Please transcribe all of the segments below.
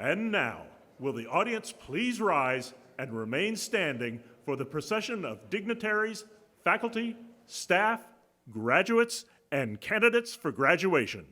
And now, will the audience please rise and remain standing for the procession of dignitaries, faculty, staff, graduates, and candidates for graduation.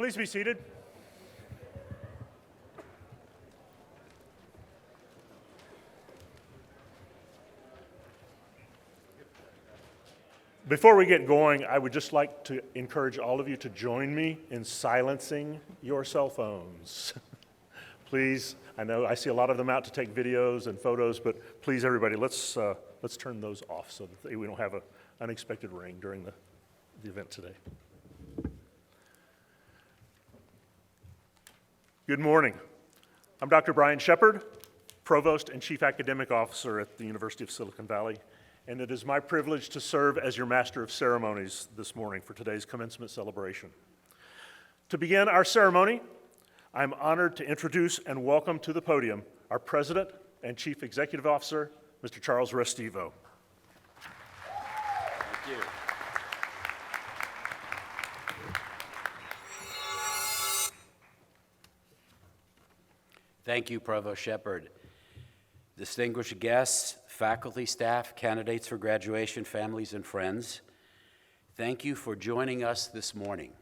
Please be seated. Before we get going, I would just like to encourage all of you to join me in silencing your cell phones. Please, I know I see a lot of them out to take videos and photos, but please, everybody, let's turn those off so that we don't have an unexpected ring during the event today. Good morning. I'm Dr. Brian Shepard, Provost and Chief Academic Officer at the University of Silicon Valley, and it is my privilege to serve as your Master of Ceremonies this morning for today's commencement celebration. To begin our ceremony, I'm honored to introduce and welcome to the podium our President and Chief Executive Officer, Mr. Charles Restivo. Thank you. Thank you, Provost Shepard. Distinguished guests, faculty, staff, candidates for graduation, families, and friends, thank you for joining us this morning.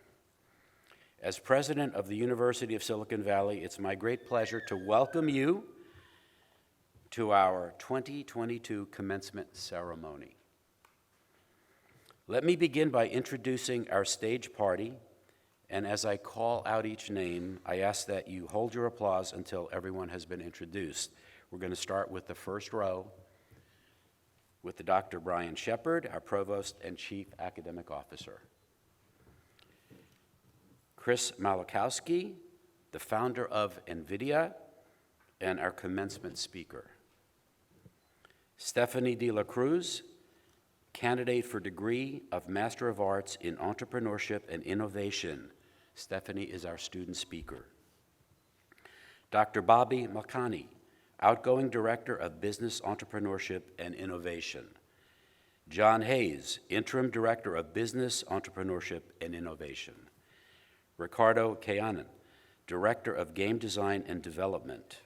As president of the University of Silicon Valley, it's my great pleasure to welcome you to our 2022 commencement ceremony. Let me begin by introducing our stage party, and as I call out each name, I ask that you hold your applause until everyone has been introduced. We're going to start with the first row with the Dr. Brian Shepard, our Provost and Chief Academic Officer. Chris Malachowski, the founder of NVIDIA and our commencement speaker. Stephanie De La Cruz, candidate for degree of Master of Arts in Entrepreneurship and Innovation. Stephanie is our student speaker. Dr. Bobby Makani, outgoing Director of Business Entrepreneurship and Innovation. John Hayes, Interim Director of Business Entrepreneurship and Innovation. Ricardo Kayanan, Director of Game Design and Development.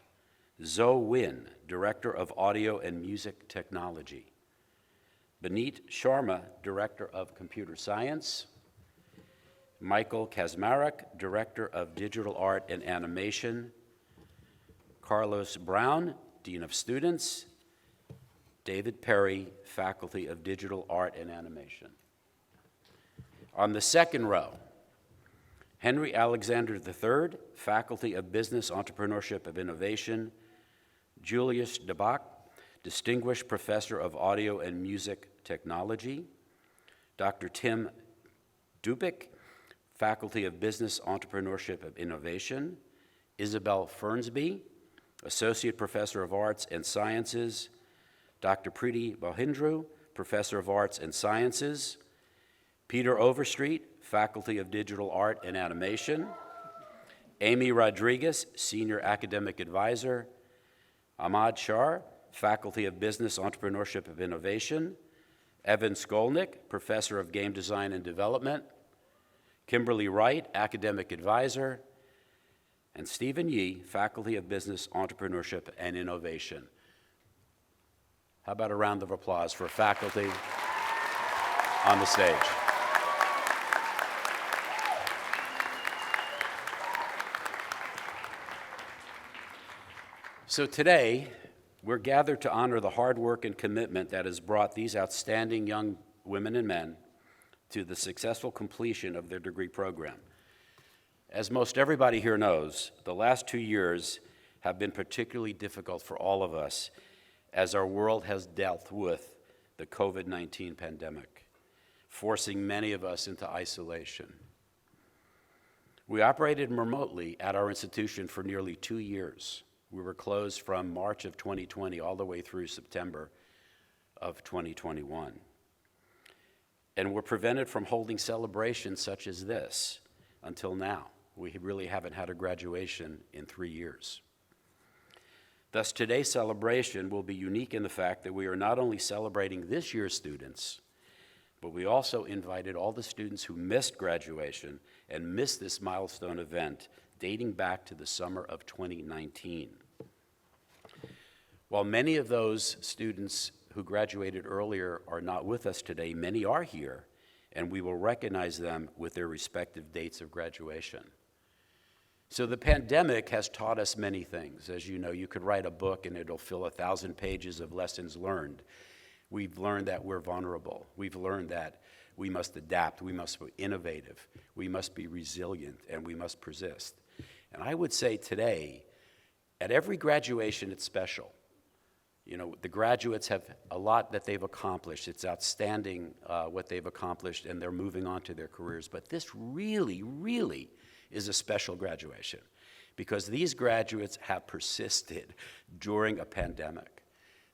Zoe Wynn, Director of Audio and Music Technology. Beneet Sharma, Director of Computer Science. Michael Kazmarek, Director of Digital Art and Animation. Carlos Brown, Dean of Students. David Perry, Faculty of Digital Art and Animation. On the second row, Henry Alexander III, Faculty of Business Entrepreneurship and Innovation. Julius DeBach, Distinguished Professor of Audio and Music Technology. Dr. Tim Dubik, Faculty of Business Entrepreneurship and Innovation. Isabel Fernsby, Associate Professor of Arts and Sciences. Dr. Preeti Bahindru, Professor of Arts and Sciences. Peter Overstreet, Faculty of Digital Art and Animation. Amy Rodriguez, Senior Academic Advisor. Ahmad Shar, Faculty of Business Entrepreneurship and Innovation. Evan Skolnick, Professor of Game Design and Development. Kimberly Wright, Academic Advisor. And Stephen Yee, Faculty of Business Entrepreneurship and Innovation. How about a round of applause for faculty on the stage? So today, we're gathered to honor the hard work and commitment that has brought these outstanding young women and men to the successful completion of their degree program. As most everybody here knows, the last 2 years have been particularly difficult for all of us as our world has dealt with the COVID-19 pandemic, forcing many of us into isolation. We operated remotely at our institution for nearly 2 years. We were closed from March of 2020 all the way through September of 2021. And we're prevented from holding celebrations such as this until now. We really haven't had a graduation in 3 years. Thus, today's celebration will be unique in the fact that we are not only celebrating this year's students, but we also invited all the students who missed graduation and missed this milestone event dating back to the summer of 2019. While many of those students who graduated earlier are not with us today, many are here, and we will recognize them with their respective dates of graduation. So the pandemic has taught us many things. As you know, you could write a book and it'll fill 1,000 pages of lessons learned. We've learned that we're vulnerable. We've learned that we must adapt, we must be innovative, we must be resilient, and we must persist. And I would say today, at every graduation, it's special. You know, the graduates have a lot that they've accomplished. It's outstanding what they've accomplished, and they're moving on to their careers. But this really, really is a special graduation because these graduates have persisted during a pandemic.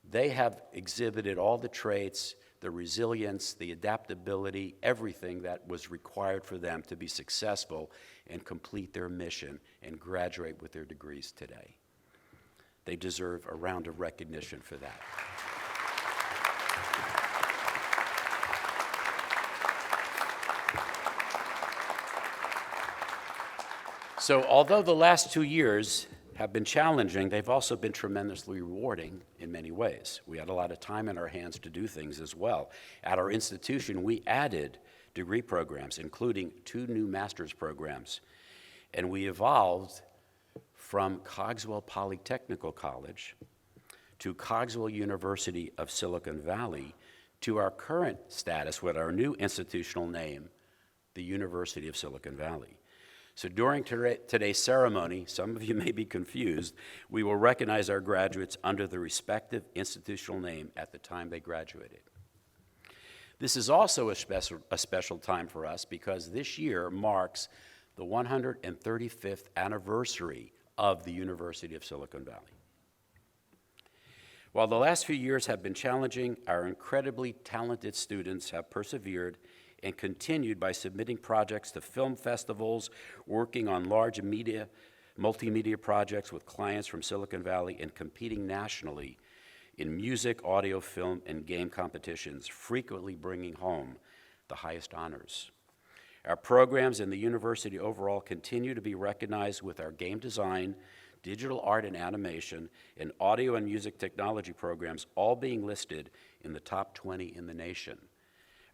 They have exhibited all the traits, the resilience, the adaptability, everything that was required for them to be successful and complete their mission and graduate with their degrees today. They deserve a round of recognition for that. So although the last 2 years have been challenging, they've also been tremendously rewarding in many ways. We had a lot of time in our hands to do things as well. At our institution, we added degree programs, including 2 new master's programs, and we evolved from Cogswell Polytechnical College to Cogswell University of Silicon Valley to our current status with our new institutional name, the University of Silicon Valley. So during today's ceremony, some of you may be confused, we will recognize our graduates under the respective institutional name at the time they graduated. This is also a special time for us because this year marks the 135th anniversary of the University of Silicon Valley. While the last few years have been challenging, our incredibly talented students have persevered and continued by submitting projects to film festivals, working on large multimedia projects with clients from Silicon Valley, and competing nationally in music, audio, film, and game competitions, frequently bringing home the highest honors. Our programs in the university overall continue to be recognized with our game design, digital art and animation, and audio and music technology programs all being listed in the top 20 in the nation.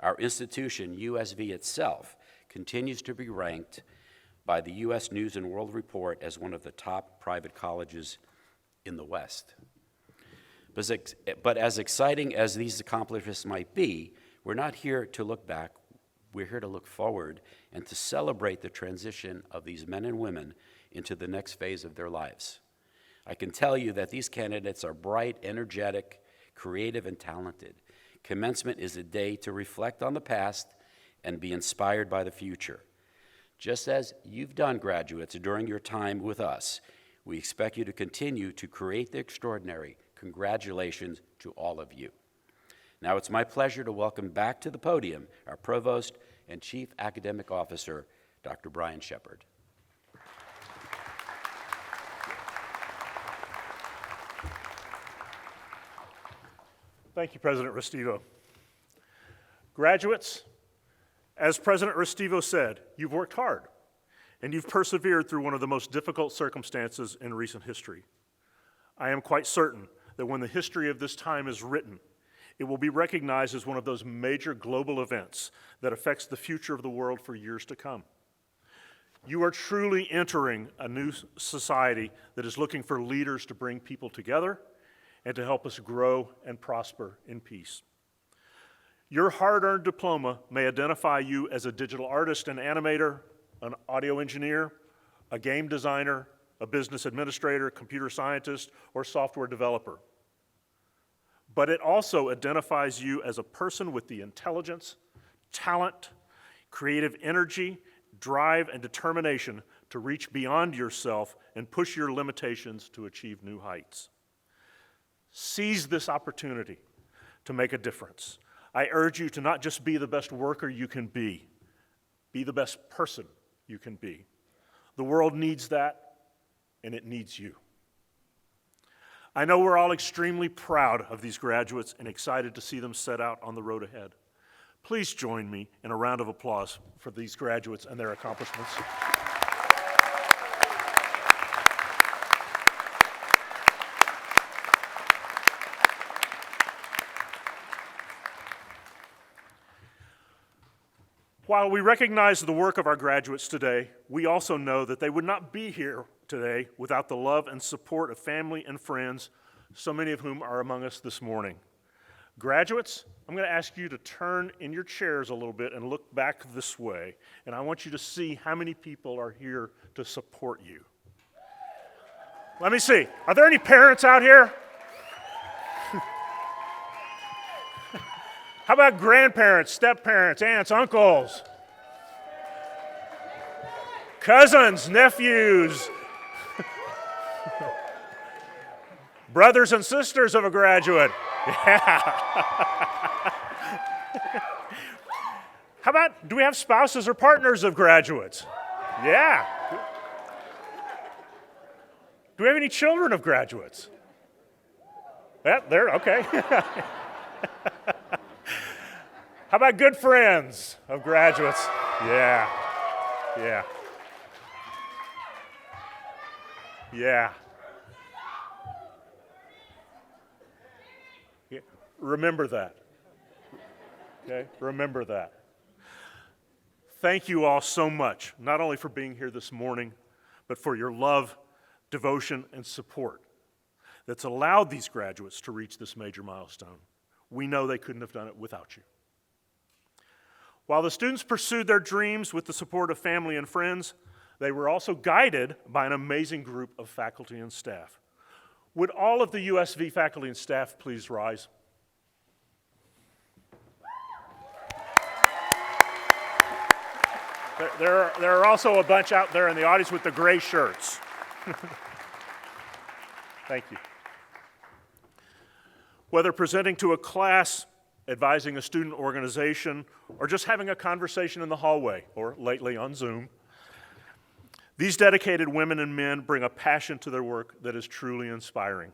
Our institution, USV itself, continues to be ranked by the U.S. News and World Report as one of the top private colleges in the West. But as exciting as these accomplishments might be, we're not here to look back. We're here to look forward and to celebrate the transition of these men and women into the next phase of their lives. I can tell you that these candidates are bright, energetic, creative, and talented. Commencement is a day to reflect on the past and be inspired by the future. Just as you've done, graduates, during your time with us, we expect you to continue to create the extraordinary. Congratulations to all of you. Now it's my pleasure to welcome back to the podium our Provost and Chief Academic Officer, Dr. Brian Shepard. Thank you, President Restivo. Graduates, as President Restivo said, you've worked hard, and you've persevered through one of the most difficult circumstances in recent history. I am quite certain that when the history of this time is written, it will be recognized as one of those major global events that affects the future of the world for years to come. You are truly entering a new society that is looking for leaders to bring people together and to help us grow and prosper in peace. Your hard-earned diploma may identify you as a digital artist and animator, an audio engineer, a game designer, a business administrator, computer scientist, or software developer. But it also identifies you as a person with the intelligence, talent, creative energy, drive, and determination to reach beyond yourself and push your limitations to achieve new heights. Seize this opportunity to make a difference. I urge you to not just be the best worker you can be the best person you can be. The world needs that, and it needs you. I know we're all extremely proud of these graduates and excited to see them set out on the road ahead. Please join me in a round of applause for these graduates and their accomplishments. While we recognize the work of our graduates today, we also know that they would not be here today without the love and support of family and friends, so many of whom are among us this morning. Graduates, I'm going to ask you to turn in your chairs a little bit and look back this way, and I want you to see how many people are here to support you. Let me see. Are there any parents out here? How about grandparents, step-parents, aunts, uncles? Cousins, nephews, brothers and sisters of a graduate. Yeah. How about, do we have spouses or partners of graduates? Yeah. Do we have any children of graduates? Yeah, there, okay. How about good friends of graduates? Yeah, yeah, yeah. Yeah. Remember that, okay? Remember that. Thank you all so much, not only for being here this morning, but for your love, devotion, and support that's allowed these graduates to reach this major milestone. We know they couldn't have done it without you. While the students pursued their dreams with the support of family and friends, they were also guided by an amazing group of faculty and staff. Would all of the USV faculty and staff please rise? There are also a bunch out there in the audience with the gray shirts. Thank you. Whether presenting to a class, advising a student organization, or just having a conversation in the hallway, or lately on Zoom, these dedicated women and men bring a passion to their work that is truly inspiring.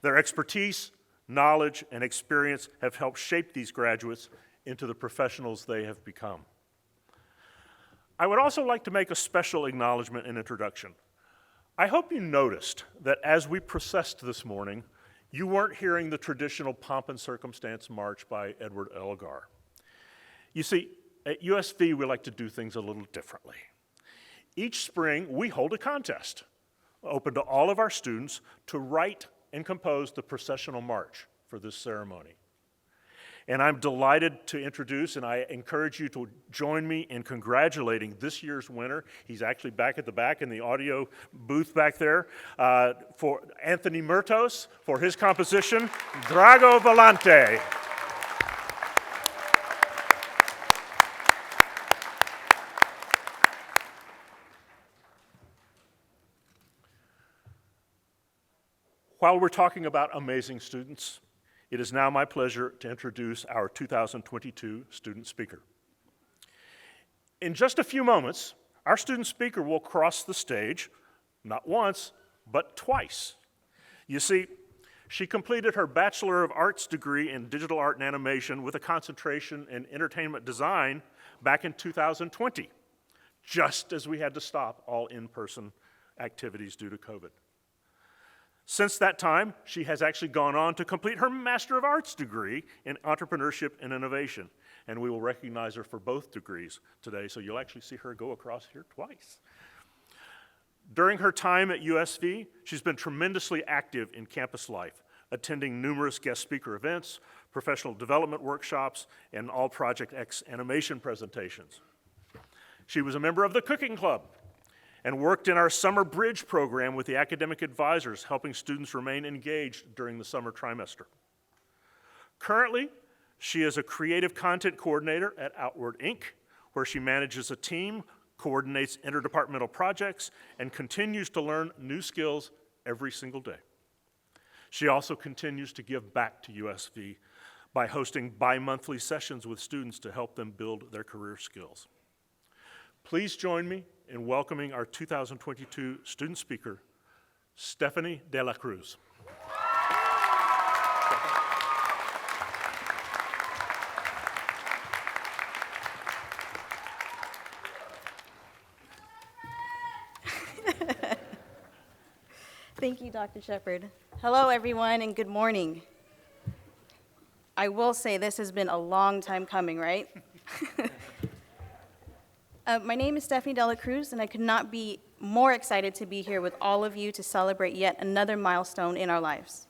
Their expertise, knowledge, and experience have helped shape these graduates into the professionals they have become. I would also like to make a special acknowledgement and introduction. I hope you noticed that as we processed this morning, you weren't hearing the traditional pomp and circumstance march by Edward Elgar. You see, at USV, we like to do things a little differently. Each spring, we hold a contest open to all of our students to write and compose the processional march for this ceremony. And I'm delighted to introduce, and I encourage you to join me in congratulating this year's winner. He's actually back at the back in the audio booth back there, for Anthony Murtos for his composition, Drago Volante. While we're talking about amazing students, it is now my pleasure to introduce our 2022 student speaker. In just a few moments, our student speaker will cross the stage, not once, but twice. You see, she completed her Bachelor of Arts degree in Digital Art and Animation with a concentration in entertainment design back in 2020, just as we had to stop all in-person activities due to COVID. Since that time, she has actually gone on to complete her Master of Arts degree in Entrepreneurship and Innovation, and we will recognize her for both degrees today, so you'll actually see her go across here twice. During her time at USV, she's been tremendously active in campus life, attending numerous guest speaker events, professional development workshops, and all Project X animation presentations. She was a member of the Cooking Club, and worked in our summer bridge program with the academic advisors, helping students remain engaged during the summer trimester. Currently, she is a creative content coordinator at Outward Inc., where she manages a team, coordinates interdepartmental projects, and continues to learn new skills every single day. She also continues to give back to USV by hosting bi-monthly sessions with students to help them build their career skills. Please join me in welcoming our 2022 student speaker, Stephanie De La Cruz. Thank you, Dr. Shepard. Hello, everyone, and good morning. I will say this has been a long time coming, right? My name is Stephanie Dela Cruz, and I could not be more excited to be here with all of you to celebrate yet another milestone in our lives.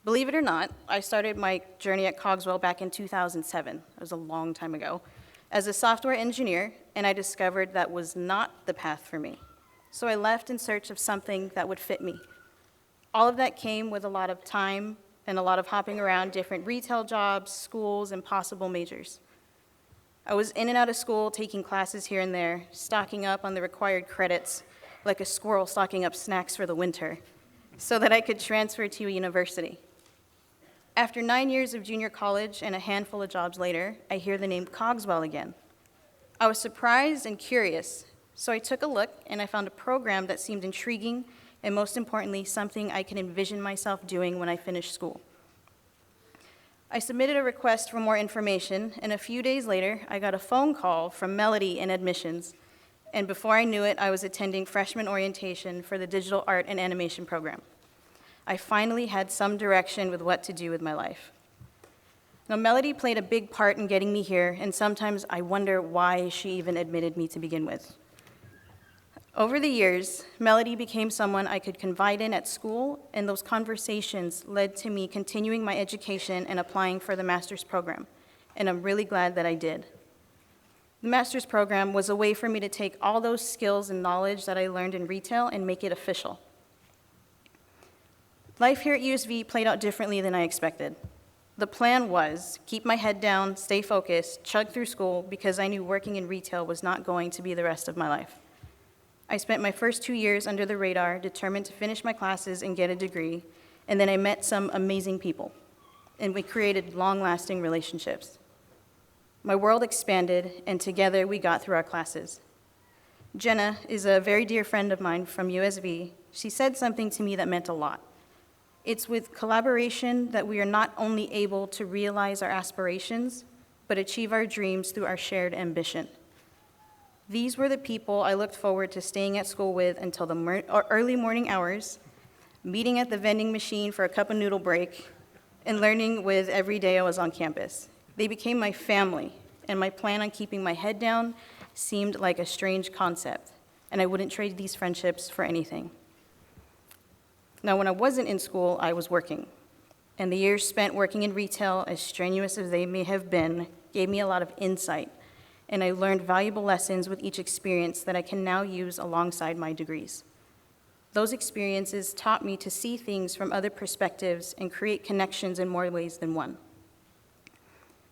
Believe it or not, I started my journey at Cogswell back in 2007. That was a long time ago, as a software engineer, and I discovered that was not the path for me. So I left in search of something that would fit me. All of that came with a lot of time and a lot of hopping around different retail jobs, schools, and possible majors. I was in and out of school, taking classes here and there, stocking up on the required credits like a squirrel stocking up snacks for the winter, so that I could transfer to a university. After 9 years of junior college and a handful of jobs later, I hear the name Cogswell again. I was surprised and curious, so I took a look and I found a program that seemed intriguing and, most importantly, something I could envision myself doing when I finished school. I submitted a request for more information, and a few days later, I got a phone call from Melody in admissions, and before I knew it, I was attending freshman orientation for the digital art and animation program. I finally had some direction with what to do with my life. Now, Melody played a big part in getting me here, and sometimes I wonder why she even admitted me to begin with. Over the years, Melody became someone I could confide in at school, and those conversations led to me continuing my education and applying for the master's program, and I'm really glad that I did. The master's program was a way for me to take all those skills and knowledge that I learned in retail and make it official. Life here at USV played out differently than I expected. The plan was keep my head down, stay focused, chug through school, because I knew working in retail was not going to be the rest of my life. I spent my first 2 years under the radar, determined to finish my classes and get a degree, and then I met some amazing people, and we created long-lasting relationships. My world expanded, and together we got through our classes. Jenna is a very dear friend of mine from USV. She said something to me that meant a lot. It's with collaboration that we are not only able to realize our aspirations, but achieve our dreams through our shared ambition. These were the people I looked forward to staying at school with until the early morning hours, meeting at the vending machine for a cup of noodle break, and learning with every day I was on campus. They became my family, and my plan on keeping my head down seemed like a strange concept, and I wouldn't trade these friendships for anything. Now, when I wasn't in school, I was working, and the years spent working in retail, as strenuous as they may have been, gave me a lot of insight, and I learned valuable lessons with each experience that I can now use alongside my degrees. Those experiences taught me to see things from other perspectives and create connections in more ways than one.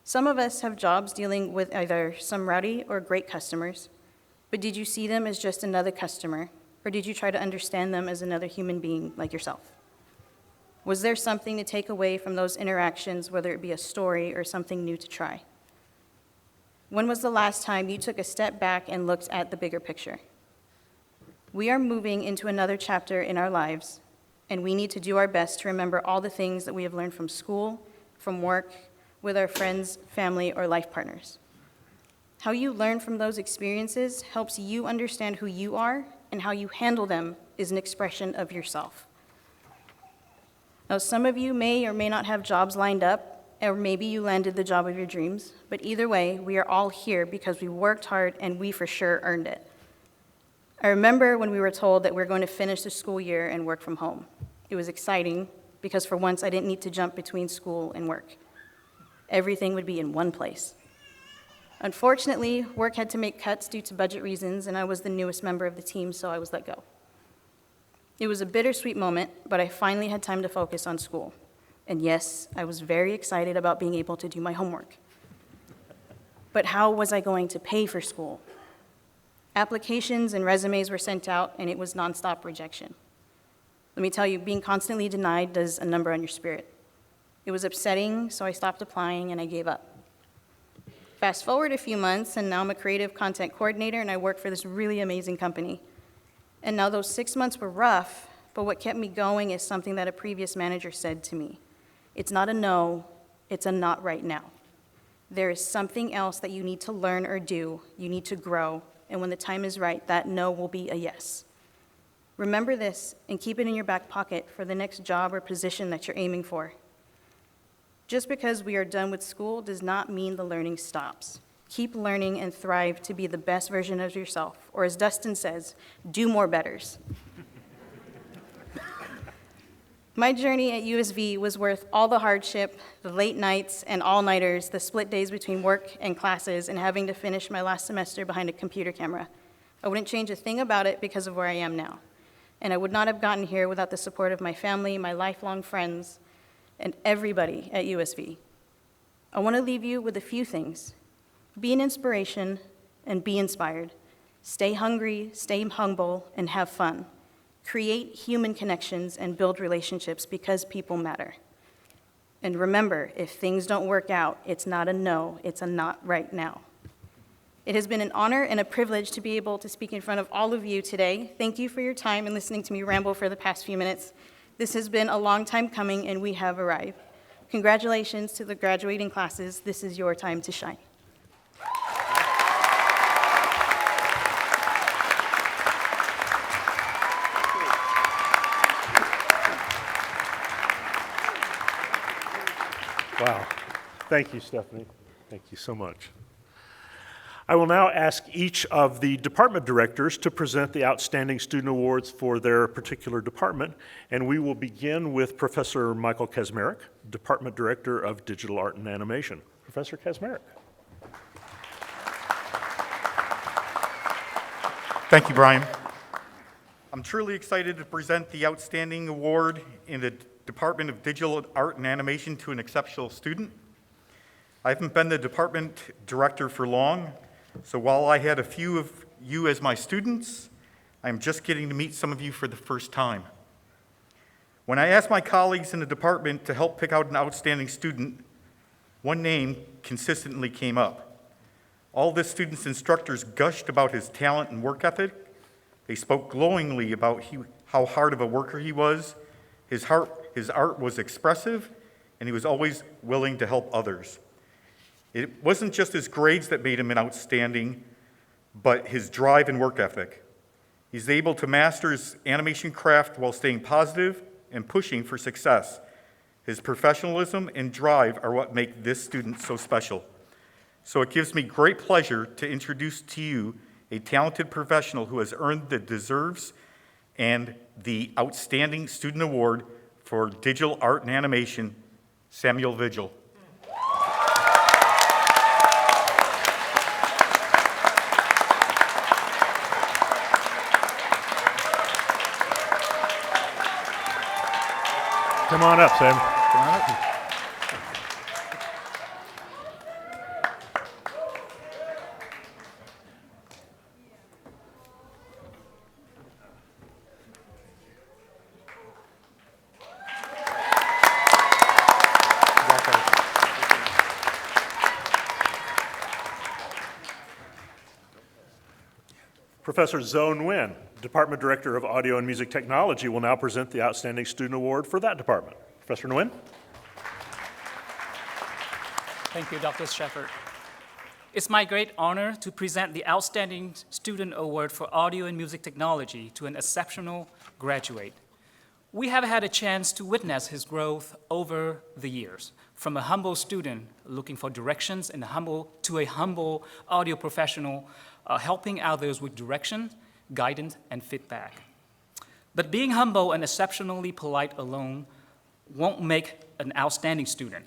Some of us have jobs dealing with either some rowdy or great customers, but did you see them as just another customer, or did you try to understand them as another human being like yourself? Was there something to take away from those interactions, whether it be a story or something new to try? When was the last time you took a step back and looked at the bigger picture? We are moving into another chapter in our lives, and we need to do our best to remember all the things that we have learned from school, from work, with our friends, family, or life partners. How you learn from those experiences helps you understand who you are, and how you handle them is an expression of yourself. Now, some of you may or may not have jobs lined up, or maybe you landed the job of your dreams, but either way, we are all here because we worked hard and we for sure earned it. I remember when we were told that we were going to finish the school year and work from home. It was exciting because for once I didn't need to jump between school and work. Everything would be in one place. Unfortunately, work had to make cuts due to budget reasons, and I was the newest member of the team, so I was let go. It was a bittersweet moment, but I finally had time to focus on school. And yes, I was very excited about being able to do my homework. But how was I going to pay for school? Applications and resumes were sent out, and it was nonstop rejection. Let me tell you, being constantly denied does a number on your spirit. It was upsetting, so I stopped applying and I gave up. Fast forward a few months, and now I'm a creative content coordinator, and I work for this really amazing company. And now those 6 months were rough, but what kept me going is something that a previous manager said to me. It's not a no, it's a not right now. There is something else that you need to learn or do, you need to grow, and when the time is right, that no will be a yes. Remember this and keep it in your back pocket for the next job or position that you're aiming for. Just because we are done with school does not mean the learning stops. Keep learning and thrive to be the best version of yourself, or as Dustin says, do more betters. My journey at USV was worth all the hardship, the late nights and all-nighters, the split days between work and classes, and having to finish my last semester behind a computer camera. I wouldn't change a thing about it because of where I am now. And I would not have gotten here without the support of my family, my lifelong friends, and everybody at USV. I want to leave you with a few things. Be an inspiration and be inspired. Stay hungry, stay humble, and have fun. Create human connections and build relationships because people matter. And remember, if things don't work out, it's not a no, it's a not right now. It has been an honor and a privilege to be able to speak in front of all of you today. Thank you for your time and listening to me ramble for the past few minutes. This has been a long time coming, and we have arrived. Congratulations to the graduating classes. This is your time to shine. Wow. Thank you, Stephanie. Thank you so much. I will now ask each of the department directors to present the Outstanding Student Awards for their particular department, and we will begin with Professor Michael Kaczmarek, Department Director of Digital Art and Animation. Professor Kaczmarek. Thank you, Brian. I'm truly excited to present the Outstanding Award in the Department of Digital Art and Animation to an exceptional student. I haven't been the department director for long, so while I had a few of you as my students, I'm just getting to meet some of you for the first time. When I asked my colleagues in the department to help pick out an outstanding student, one name consistently came up. All the student's instructors gushed about his talent and work ethic. They spoke glowingly about how hard of a worker he was. His art was expressive, and he was always willing to help others. It wasn't just his grades that made him an outstanding, but his drive and work ethic. He's able to master his animation craft while staying positive and pushing for success. His professionalism and drive are what make this student so special. So it gives me great pleasure to introduce to you a talented professional who has earned the deserves and the Outstanding Student Award for Digital Art and Animation, Samuel Vigil. Come on up, Sam. Come on up. Professor Zoe Nguyen, Department Director of Audio and Music Technology, will now present the Outstanding Student Award for that department. Professor Nguyen. Thank you, Dr. Shepard. It's my great honor to present the Outstanding Student Award for Audio and Music Technology to an exceptional graduate. We have had a chance to witness his growth over the years, from a humble student looking for directions to a humble audio professional helping others with direction, guidance, and feedback. But being humble and exceptionally polite alone won't make an outstanding student.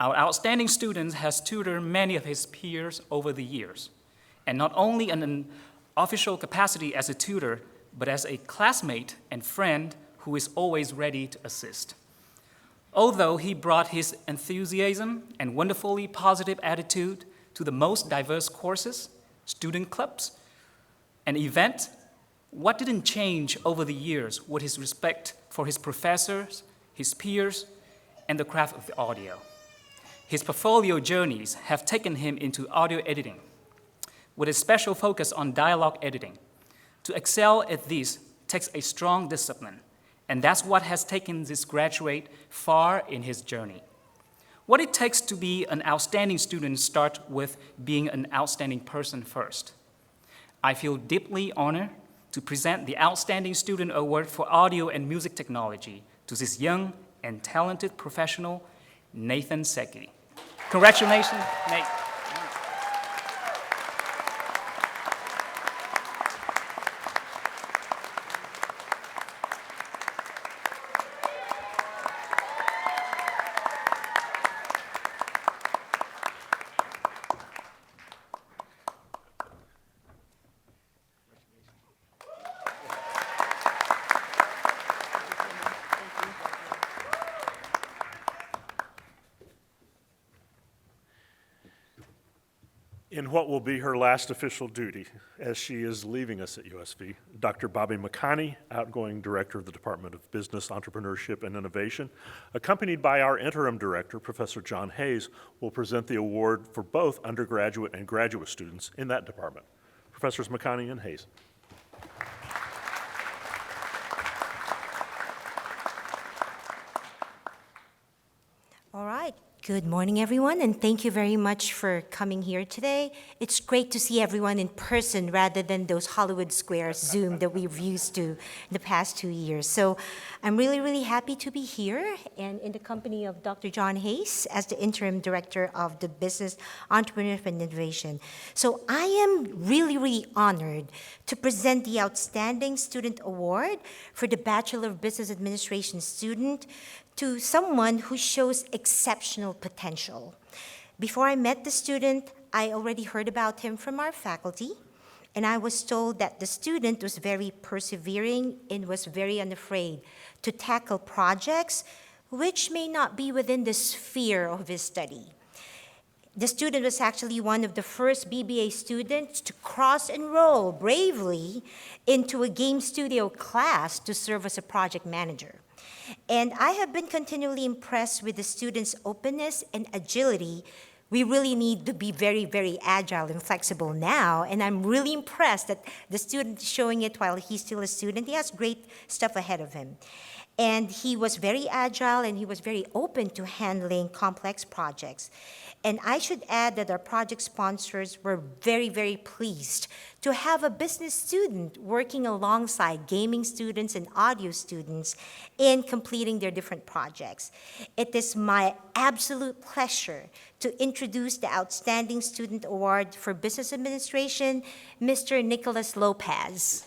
Our outstanding student has tutored many of his peers over the years, and not only in an official capacity as a tutor, but as a classmate and friend who is always ready to assist. Although he brought his enthusiasm and wonderfully positive attitude to the most diverse courses, student clubs, and events, what didn't change over the years was his respect for his professors, his peers, and the craft of the audio. His portfolio journeys have taken him into audio editing, with a special focus on dialogue editing. To excel at this takes a strong discipline, and that's what has taken this graduate far in his journey. What it takes to be an outstanding student starts with being an outstanding person first. I feel deeply honored to present the Outstanding Student Award for Audio and Music Technology to this young and talented professional, Nathan Secchi. Congratulations, Nate. In what will be her last official duty as she is leaving us at USV, Dr. Bobby McConney, outgoing Director of the Department of Business, Entrepreneurship, and Innovation, accompanied by our interim director, Professor John Hayes, will present the award for both undergraduate and graduate students in that department. Professors McConney and Hayes. All right. Good morning, everyone, and thank you very much for coming here today. It's great to see everyone in person rather than those Hollywood Squares Zoom that we've used to in the past 2 years. So I'm really, really happy to be here and in the company of Dr. John Hayes as the Interim Director of the Business, Entrepreneurship, and Innovation. So I am really, really honored to present the Outstanding Student Award for the Bachelor of Business Administration student to someone who shows exceptional potential. Before I met the student, I already heard about him from our faculty, and I was told that the student was very persevering and was very unafraid to tackle projects which may not be within the sphere of his study. The student was actually one of the first BBA students to cross-enroll bravely into a game studio class to serve as a project manager. And I have been continually impressed with the students' openness and agility. We really need to be very, very agile and flexible now, and I'm really impressed that the student is showing it while he's still a student. He has great stuff ahead of him. And he was very agile, and he was very open to handling complex projects. And I should add that our project sponsors were very, very pleased to have a business student working alongside gaming students and audio students in completing their different projects. It is my absolute pleasure to introduce the Outstanding Student Award for Business Administration, Mr. Nicholas Lopez.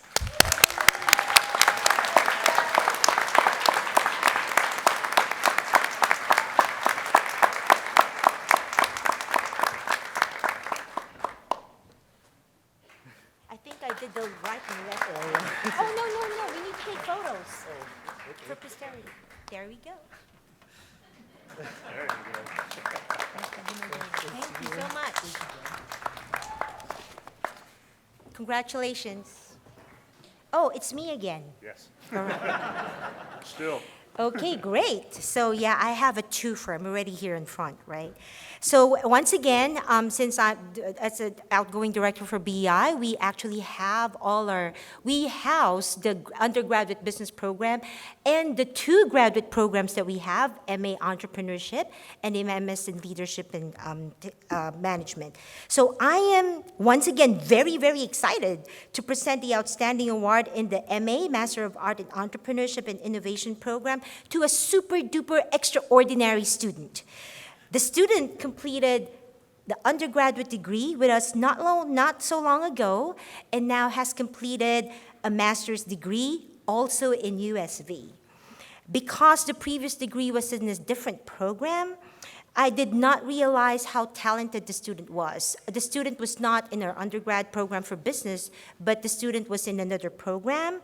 I did the right and left area. Oh, no, we need to take photos for posterity. There we go. Thank you so much. Congratulations. Oh, it's me again. Yes. All right. Still. Okay, great. So yeah, I have a twofer. I'm already here in front, right? So once again, since I'm as an outgoing director for BEI, we actually have we house the undergraduate business program and the two graduate programs that we have, MA Entrepreneurship and MS in Leadership and Management. So I am, once again, very, very excited to present the Outstanding Award in the MA, Master of Art in Entrepreneurship and Innovation program to a super duper extraordinary student. The student completed the undergraduate degree with us not so long ago, and now has completed a master's degree also in USV. Because the previous degree was in a different program, I did not realize how talented the student was. The student was not in our undergrad program for business, but the student was in another program.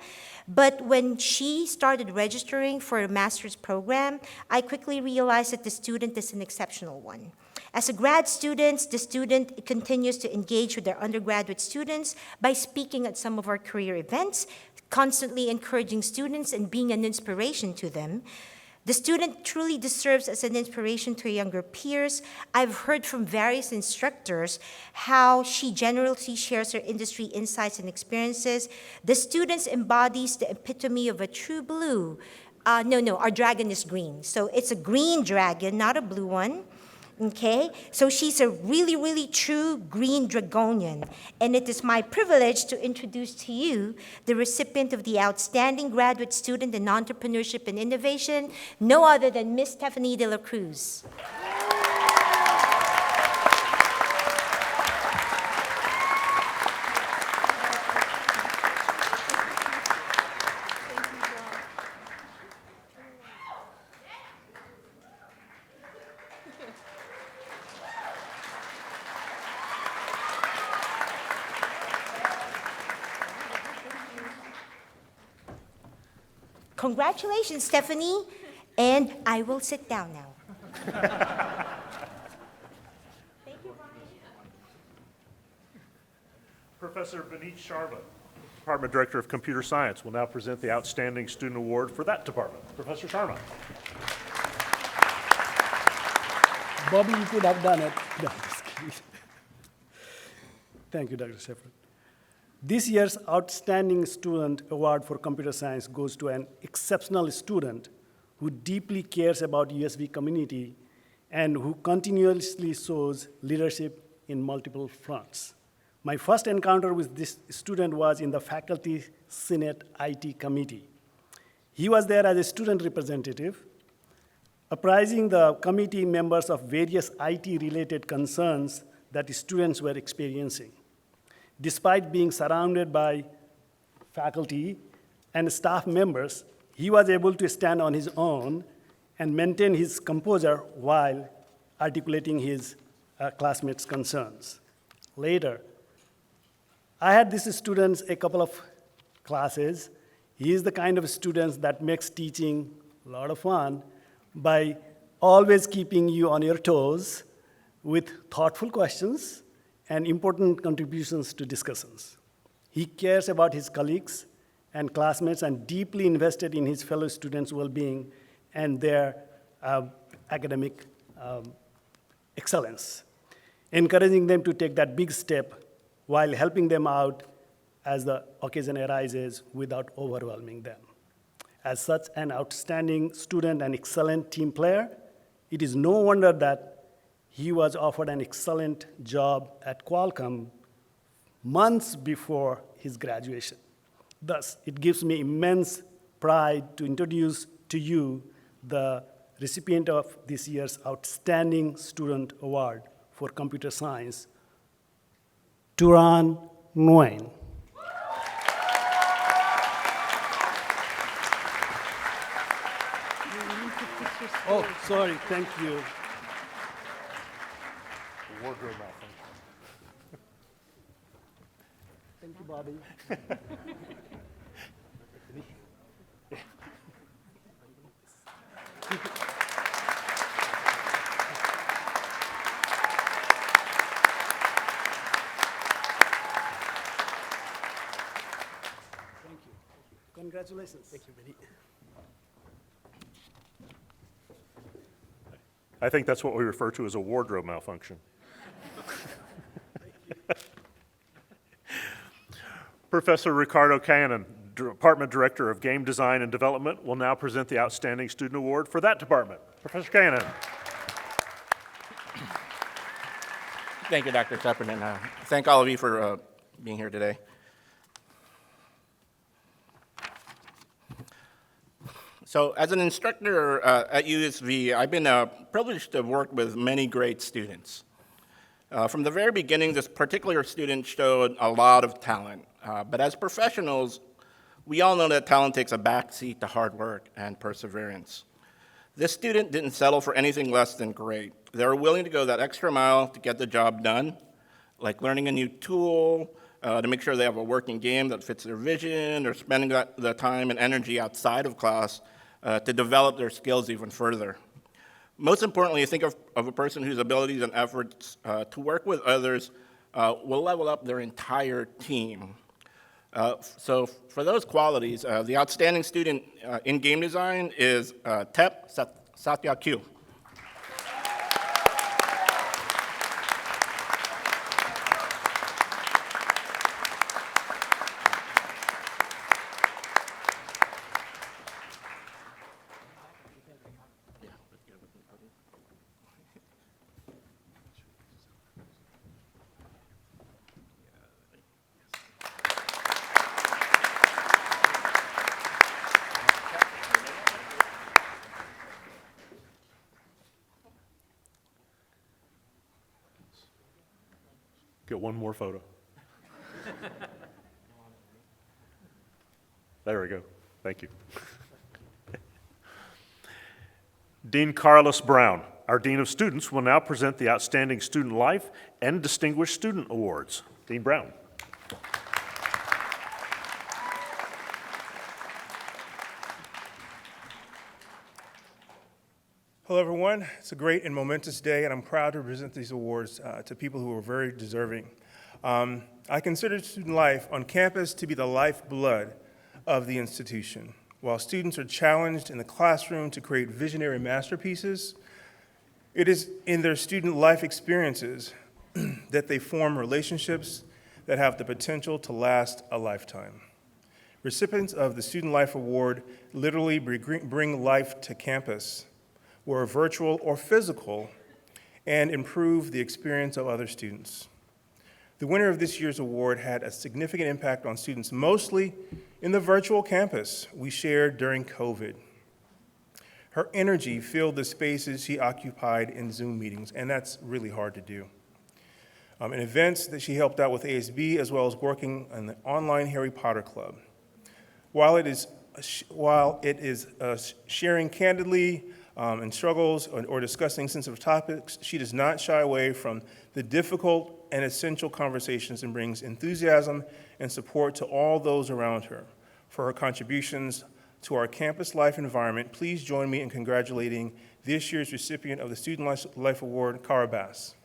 But when she started registering for a master's program, I quickly realized that the student is an exceptional one. As a grad student, the student continues to engage with their undergraduate students by speaking at some of our career events, constantly encouraging students and being an inspiration to them. The student truly deserves as an inspiration to younger peers. I've heard from various instructors how she generously shares her industry insights and experiences. The student embodies the epitome of a true blue. Our dragon is green. So it's a green dragon, not a blue one. Okay, so she's a really, really true green dragonian. And it is my privilege to introduce to you the recipient of the Outstanding Graduate Student in Entrepreneurship and Innovation, no other than Miss Stephanie de la Cruz. Congratulations, Stephanie, and I will sit down now. Thank you, Brian. Professor Vineet Sharma, Department Director of Computer Science, will now present the Outstanding Student Award for that department. Professor Sharma. Bobby, you could have done it. No, just kidding. Thank you, Dr. Shepard. This year's Outstanding Student Award for Computer Science goes to an exceptional student who deeply cares about USV community and who continuously shows leadership in multiple fronts. My first encounter with this student was in the Faculty Senate IT Committee. He was there as a student representative, apprising the committee members of various IT-related concerns that students were experiencing. Despite being surrounded by faculty and staff members, he was able to stand on his own and maintain his composure while articulating his classmates' concerns. Later, I had this student a couple of classes. He is the kind of student that makes teaching a lot of fun by always keeping you on your toes with thoughtful questions and important contributions to discussions. He cares about his colleagues and classmates and deeply invested in his fellow students' well-being and their academic excellence, encouraging them to take that big step while helping them out as the occasion arises without overwhelming them. As such an outstanding student and excellent team player, it is no wonder that he was offered an excellent job at Qualcomm months before his graduation. Thus, it gives me immense pride to introduce to you the recipient of this year's Outstanding Student Award for Computer Science, Turan Nguyen. Oh, sorry, thank you. Wardrobe malfunction. Thank you, Bobby. Thank you. Congratulations. Thank you, Vinny. I think that's what we refer to as a wardrobe malfunction. Professor Ricardo Cannon, Department Director of Game Design and Development, will now present the Outstanding Student Award for that department. Professor Cannon. Thank you, Dr. Shepard, and thank all of you for being here today. So as an instructor at USV, I've been privileged to work with many great students. From the very beginning, this particular student showed a lot of talent. But as professionals, we all know that talent takes a backseat to hard work and perseverance. This student didn't settle for anything less than great. They were willing to go that extra mile to get the job done, like learning a new tool, to make sure they have a working game that fits their vision, or spending the time and energy outside of class to develop their skills even further. Most importantly, think of a person whose abilities and efforts to work with others will level up their entire team. So for those qualities, the outstanding student in game design is Tep Satya Q. Get one more photo. There we go. Thank you. Dean Carlos Brown, our Dean of Students, will now present the Outstanding Student Life and Distinguished Student Awards. Dean Brown. Hello, everyone. It's a great and momentous day, and I'm proud to present these awards to people who are very deserving. I consider student life on campus to be the lifeblood of the institution. While students are challenged in the classroom to create visionary masterpieces, it is in their student life experiences that they form relationships that have the potential to last a lifetime. Recipients of the Student Life Award literally bring life to campus, whether virtual or physical, and improve the experience of other students. The winner of this year's award had a significant impact on students, mostly in the virtual campus we shared during COVID. Her energy filled the spaces she occupied in Zoom meetings, and that's really hard to do. In events that she helped out with ASB, as well as working in the online Harry Potter Club. While it is sharing candidly and struggles or discussing sensitive topics, she does not shy away from the difficult and essential conversations and brings enthusiasm and support to all those around her. For her contributions to our campus life environment, please join me in congratulating this year's recipient of the Student Life Award, Clara Bass.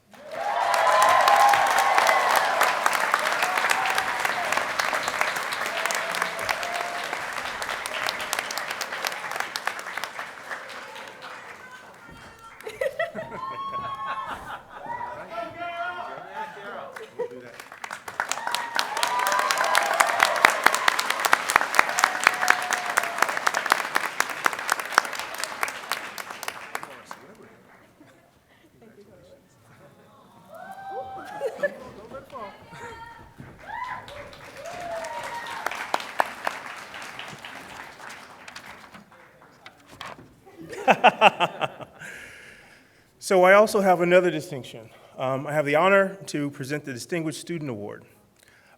So I also have another distinction. I have the honor to present the Distinguished Student Award.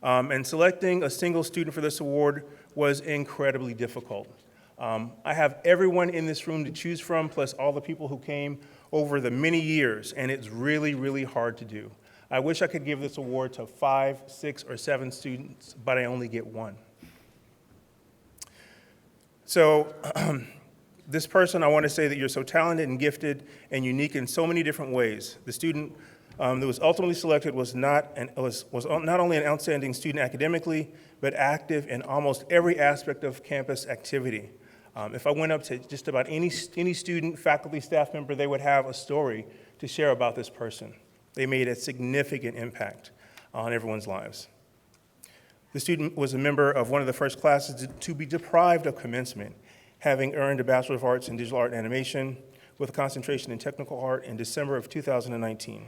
And selecting a single student for this award was incredibly difficult. I have everyone in this room to choose from, plus all the people who came over the many years, and it's really, really hard to do. I wish I could give this award to 5, 6, or 7 students, but I only get one. So, this person, I want to say that you're so talented and gifted and unique in so many different ways. The student that was ultimately selected was not only an outstanding student academically, but active in almost every aspect of campus activity. If I went up to just about any student, faculty, staff member, they would have a story to share about this person. They made a significant impact on everyone's lives. The student was a member of one of the first classes to be deprived of commencement, having earned a Bachelor of Arts in Digital Art and Animation with a concentration in Technical Art in December of 2019.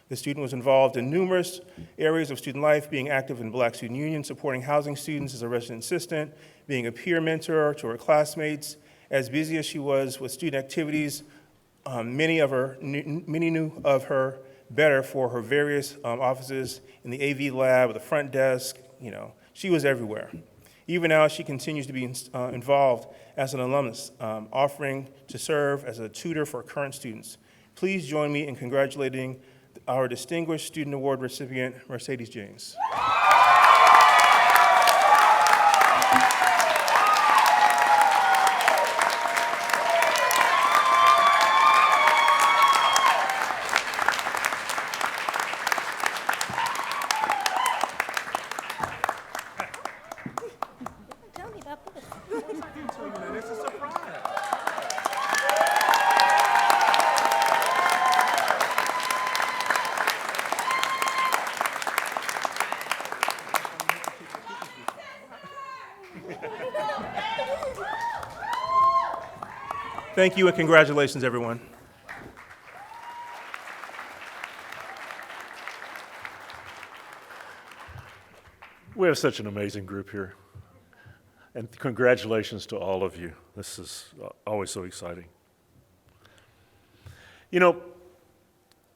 The student was involved in numerous areas of student life, being active in Black Student Union, supporting housing students as a resident assistant, being a peer mentor to her classmates. As busy as she was with student activities, many knew of her better for her various offices in the AV lab, the front desk. She was everywhere. Even now, she continues to be involved as an alumnus, offering to serve as a tutor for current students. Please join me in congratulating our Distinguished Student Award recipient, Mercedes James. Tell me about this. It's a surprise. Thank you and congratulations, everyone. We have such an amazing group here. And congratulations to all of you. This is always so exciting.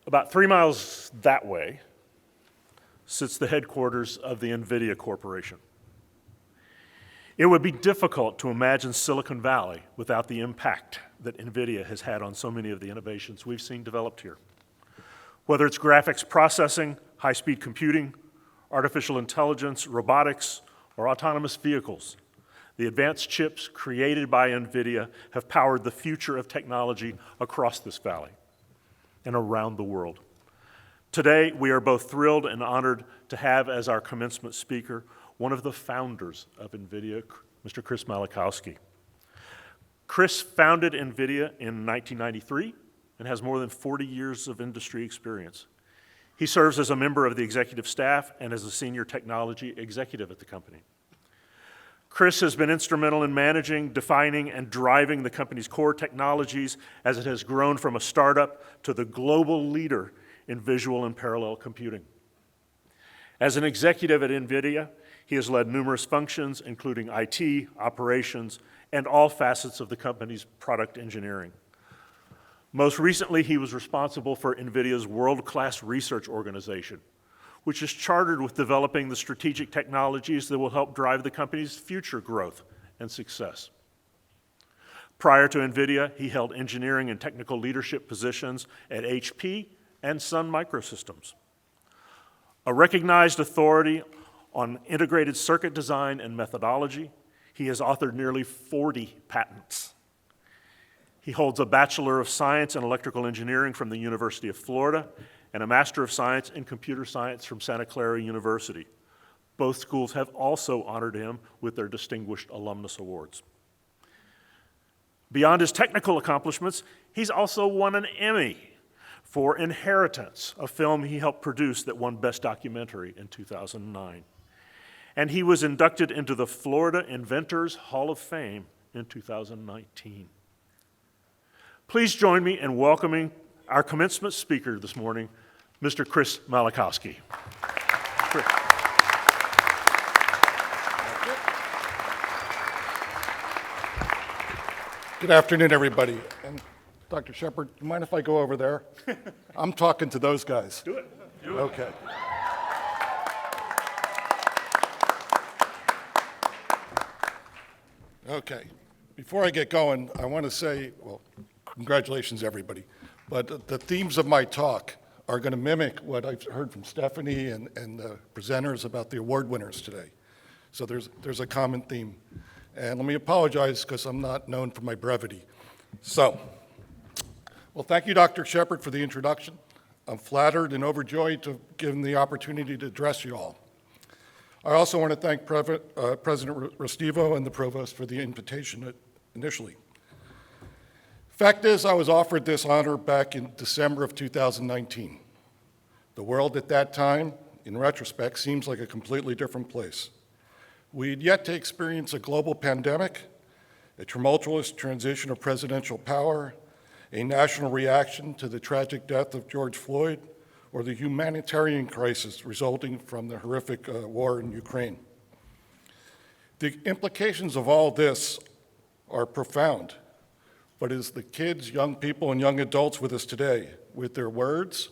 About 3 miles that way sits the headquarters of the NVIDIA Corporation. It would be difficult to imagine Silicon Valley without the impact that NVIDIA has had on so many of the innovations we've seen developed here. Whether it's graphics processing, high-speed computing, artificial intelligence, robotics, or autonomous vehicles, the advanced chips created by NVIDIA have powered the future of technology across this valley and around the world. Today, we are both thrilled and honored to have as our commencement speaker one of the founders of NVIDIA, Mr. Chris Malachowski. Chris founded NVIDIA in 1993 and has more than 40 years of industry experience. He serves as a member of the executive staff and as a senior technology executive at the company. Chris has been instrumental in managing, defining, and driving the company's core technologies as it has grown from a startup to the global leader in visual and parallel computing. As an executive at NVIDIA, he has led numerous functions, including IT, operations, and all facets of the company's product engineering. Most recently, he was responsible for NVIDIA's world-class research organization, which is chartered with developing the strategic technologies that will help drive the company's future growth and success. Prior to NVIDIA, he held engineering and technical leadership positions at HP and Sun Microsystems. A recognized authority on integrated circuit design and methodology, he has authored nearly 40 patents. He holds a Bachelor of Science in Electrical Engineering from the University of Florida and a Master of Science in Computer Science from Santa Clara University. Both schools have also honored him with their distinguished alumnus awards. Beyond his technical accomplishments, he's also won an Emmy for Inheritance, a film he helped produce that won Best Documentary in 2009. And he was inducted into the Florida Inventors Hall of Fame in 2019. Please join me in welcoming our commencement speaker this morning, Mr. Chris Malachowski. Chris. Good afternoon, everybody. And Dr. Shepard, do you mind if I go over there? I'm talking to those guys. Do it. Do it. Okay. Okay. Before I get going, I want to say, well, congratulations, everybody. But the themes of my talk are going to mimic what I've heard from Stephanie and the presenters about the award winners today. So there's a common theme. And let me apologize because I'm not known for my brevity. So, well, thank you, Dr. Shepard, for the introduction. I'm flattered and overjoyed to have given the opportunity to address you all. I also want to thank President Restivo and the Provost for the invitation initially. Fact is, I was offered this honor back in December of 2019. The world at that time, in retrospect, seems like a completely different place. We had yet to experience a global pandemic, a tumultuous transition of presidential power, a national reaction to the tragic death of George Floyd, or the humanitarian crisis resulting from the horrific war in Ukraine. The implications of all this are profound, but it's the kids, young people, and young adults with us today, with their words,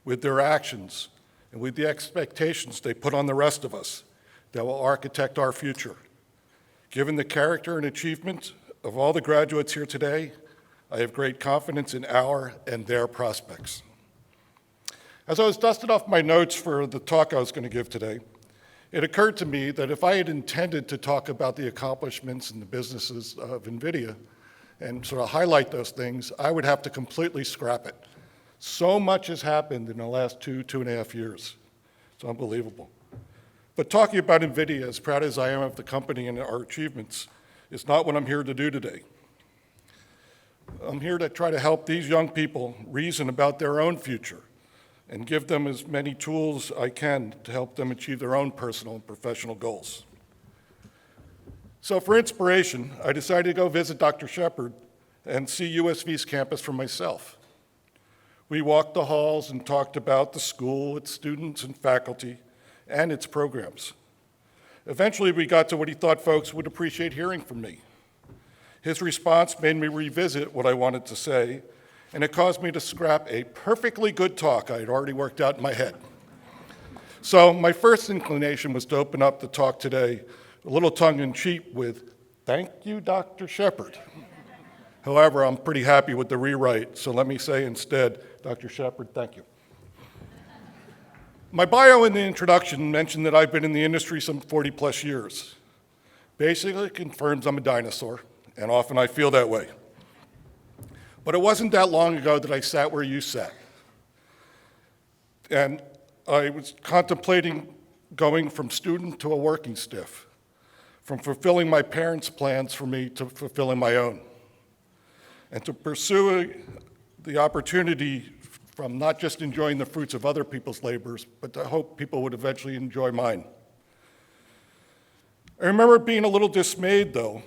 with their actions, and with the expectations they put on the rest of us, that will architect our future. Given the character and achievement of all the graduates here today, I have great confidence in our and their prospects. As I was dusting off my notes for the talk I was going to give today, it occurred to me that if I had intended to talk about the accomplishments and the businesses of NVIDIA and sort of highlight those things, I would have to completely scrap it. So much has happened in the last 2.5 years. It's unbelievable. But talking about NVIDIA, as proud as I am of the company and our achievements, is not what I'm here to do today. I'm here to try to help these young people reason about their own future and give them as many tools I can to help them achieve their own personal and professional goals. So for inspiration, I decided to go visit Dr. Shepard and see USV's campus for myself. We walked the halls and talked about the school, its students and faculty, and its programs. Eventually, we got to what he thought folks would appreciate hearing from me. His response made me revisit what I wanted to say, and it caused me to scrap a perfectly good talk I had already worked out in my head. So my first inclination was to open up the talk today a little tongue-in-cheek with, "Thank you, Dr. Shepard." However, I'm pretty happy with the rewrite, so let me say instead, Dr. Shepard, thank you. My bio in the introduction mentioned that I've been in the industry some 40-plus years. Basically, it confirms I'm a dinosaur, and often I feel that way. But it wasn't that long ago that I sat where you sat. And I was contemplating going from student to a working stiff, from fulfilling my parents' plans for me to fulfilling my own, and to pursue the opportunity from not just enjoying the fruits of other people's labors, but to hope people would eventually enjoy mine. I remember being a little dismayed, though,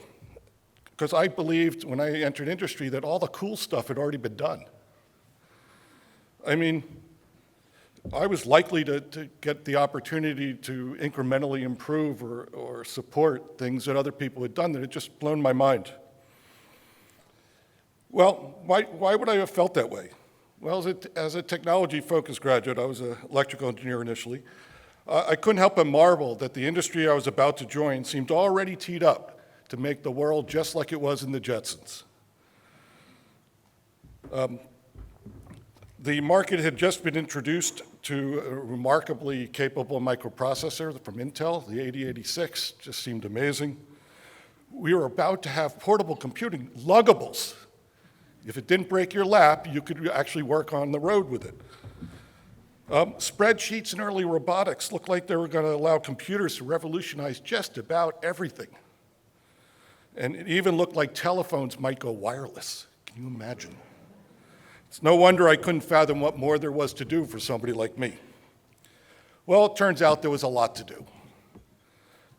because I believed when I entered industry that all the cool stuff had already been done. I mean, I was likely to get the opportunity to incrementally improve or support things that other people had done that had just blown my mind. Well, why would I have felt that way? Well, as a technology-focused graduate, I was an electrical engineer initially, I couldn't help but marvel that the industry I was about to join seemed already teed up to make the world just like it was in the Jetsons. The market had just been introduced to a remarkably capable microprocessor from Intel, the 8086, just seemed amazing. We were about to have portable computing, luggables. If it didn't break your lap, you could actually work on the road with it. Spreadsheets and early robotics looked like they were going to allow computers to revolutionize just about everything. And it even looked like telephones might go wireless. Can you imagine? It's no wonder I couldn't fathom what more there was to do for somebody like me. Well, it turns out there was a lot to do.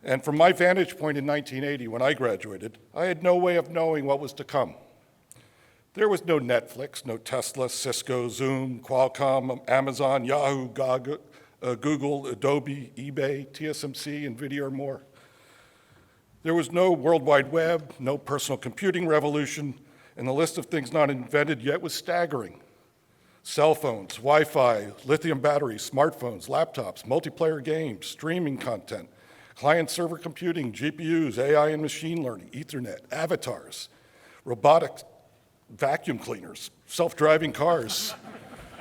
And from my vantage point in 1980, when I graduated, I had no way of knowing what was to come. There was no Netflix, no Tesla, Cisco, Zoom, Qualcomm, Amazon, Yahoo, Google, Adobe, eBay, TSMC, NVIDIA, or more. There was no World Wide Web, no personal computing revolution, and the list of things not invented yet was staggering. Cell phones, Wi-Fi, lithium batteries, smartphones, laptops, multiplayer games, streaming content, client-server computing, GPUs, AI and machine learning, Ethernet, avatars, robotics, vacuum cleaners, self-driving cars,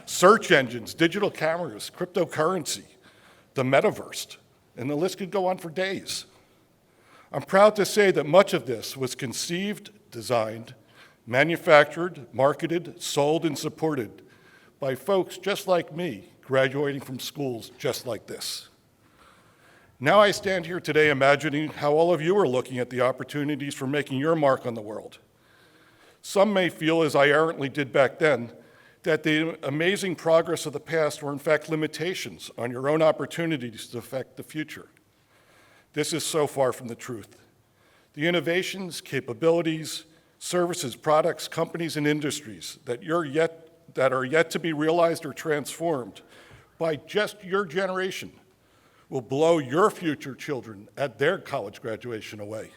search engines, digital cameras, cryptocurrency, the metaverse, and the list could go on for days. I'm proud to say that much of this was conceived, designed, manufactured, marketed, sold, and supported by folks just like me, graduating from schools just like this. Now I stand here today imagining how all of you are looking at the opportunities for making your mark on the world. Some may feel, as I errantly did back then, that the amazing progress of the past were in fact limitations on your own opportunities to affect the future. This is so far from the truth. The innovations, capabilities, services, products, companies, and industries that are yet to be realized or transformed by just your generation will blow your future children at their college graduation away.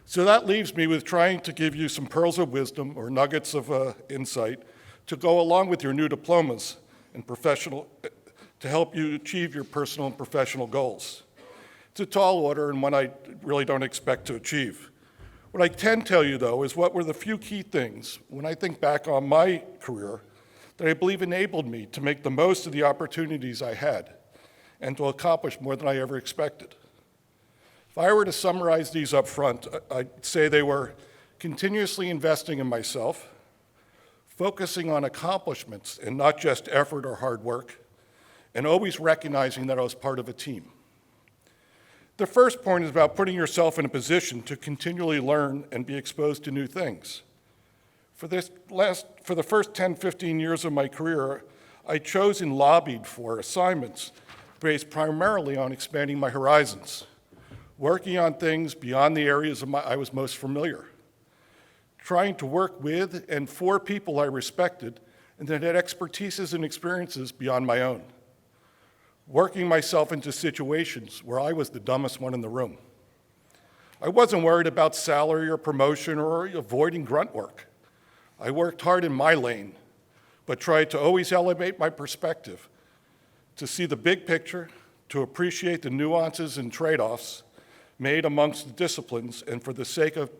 So that leaves me with trying to give you some pearls of wisdom or nuggets of insight to go along with your new diplomas and to help you achieve your personal and professional goals. It's a tall order and one I really don't expect to achieve. What I can tell you, though, is what were the few key things, when I think back on my career, that I believe enabled me to make the most of the opportunities I had and to accomplish more than I ever expected. If I were to summarize these up front, I'd say they were continuously investing in myself, focusing on accomplishments and not just effort or hard work, and always recognizing that I was part of a team. The first point is about putting yourself in a position to continually learn and be exposed to new things. For the first 10, 15 years of my career, I chose and lobbied for assignments based primarily on expanding my horizons, working on things beyond the areas I was most familiar, trying to work with and for people I respected and that had expertises and experiences beyond my own, working myself into situations where I was the dumbest one in the room. I wasn't worried about salary or promotion or avoiding grunt work. I worked hard in my lane, but tried to always elevate my perspective, to see the big picture, to appreciate the nuances and trade-offs made amongst the disciplines and for the sake of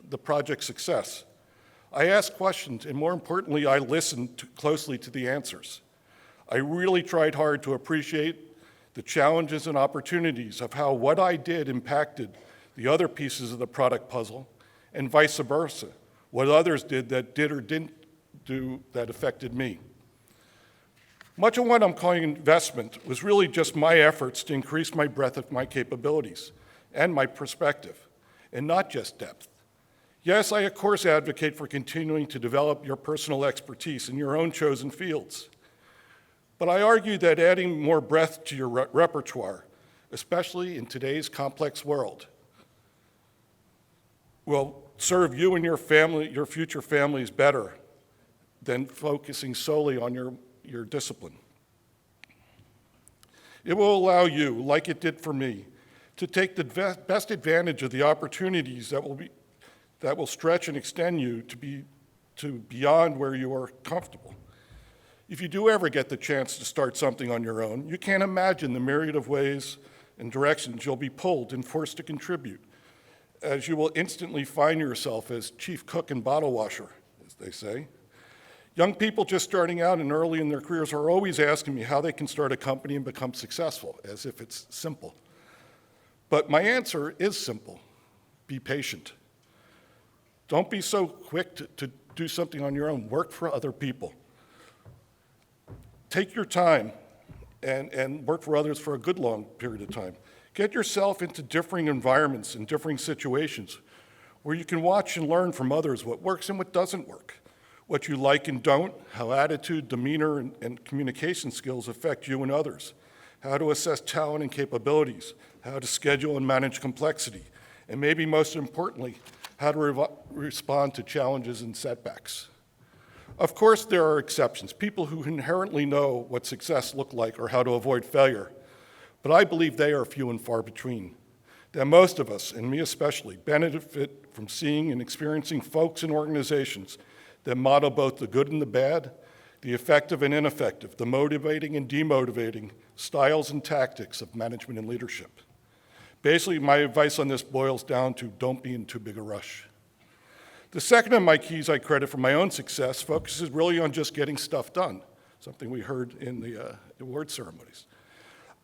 the project's success. I asked questions, and more importantly, I listened closely to the answers. I really tried hard to appreciate the challenges and opportunities of how what I did impacted the other pieces of the product puzzle, and vice versa, what others did or didn't do that affected me. Much of what I'm calling investment was really just my efforts to increase my breadth of my capabilities and my perspective, and not just depth. Yes, I of course advocate for continuing to develop your personal expertise in your own chosen fields. But I argue that adding more breadth to your repertoire, especially in today's complex world, will serve you and your family, your future families better than focusing solely on your discipline. It will allow you, like it did for me, to take the best advantage of the opportunities that will stretch and extend you to beyond where you are comfortable. If you do ever get the chance to start something on your own, you can't imagine the myriad of ways and directions you'll be pulled and forced to contribute, as you will instantly find yourself as chief cook and bottle washer, as they say. Young people just starting out and early in their careers are always asking me how they can start a company and become successful, as if it's simple. But my answer is simple: be patient. Don't be so quick to do something on your own. Work for other people. Take your time and work for others for a good long period of time. Get yourself into differing environments and differing situations where you can watch and learn from others what works and what doesn't work, what you like and don't, how attitude, demeanor, and communication skills affect you and others, how to assess talent and capabilities, how to schedule and manage complexity, and maybe most importantly, how to respond to challenges and setbacks. Of course, there are exceptions, people who inherently know what success looks like or how to avoid failure, but I believe they are few and far between. That most of us, and me especially, benefit from seeing and experiencing folks and organizations that model both the good and the bad, the effective and ineffective, the motivating and demotivating styles and tactics of management and leadership. Basically, my advice on this boils down to don't be in too big a rush. The second of my keys I credit for my own success focuses really on just getting stuff done, something we heard in the award ceremonies.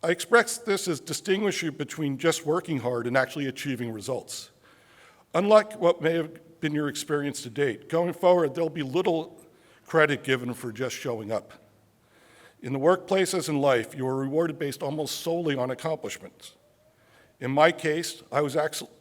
I express this as distinguishing between just working hard and actually achieving results. Unlike what may have been your experience to date, going forward, there'll be little credit given for just showing up. In the workplace as in life, you are rewarded based almost solely on accomplishments. In my case, I was absolutely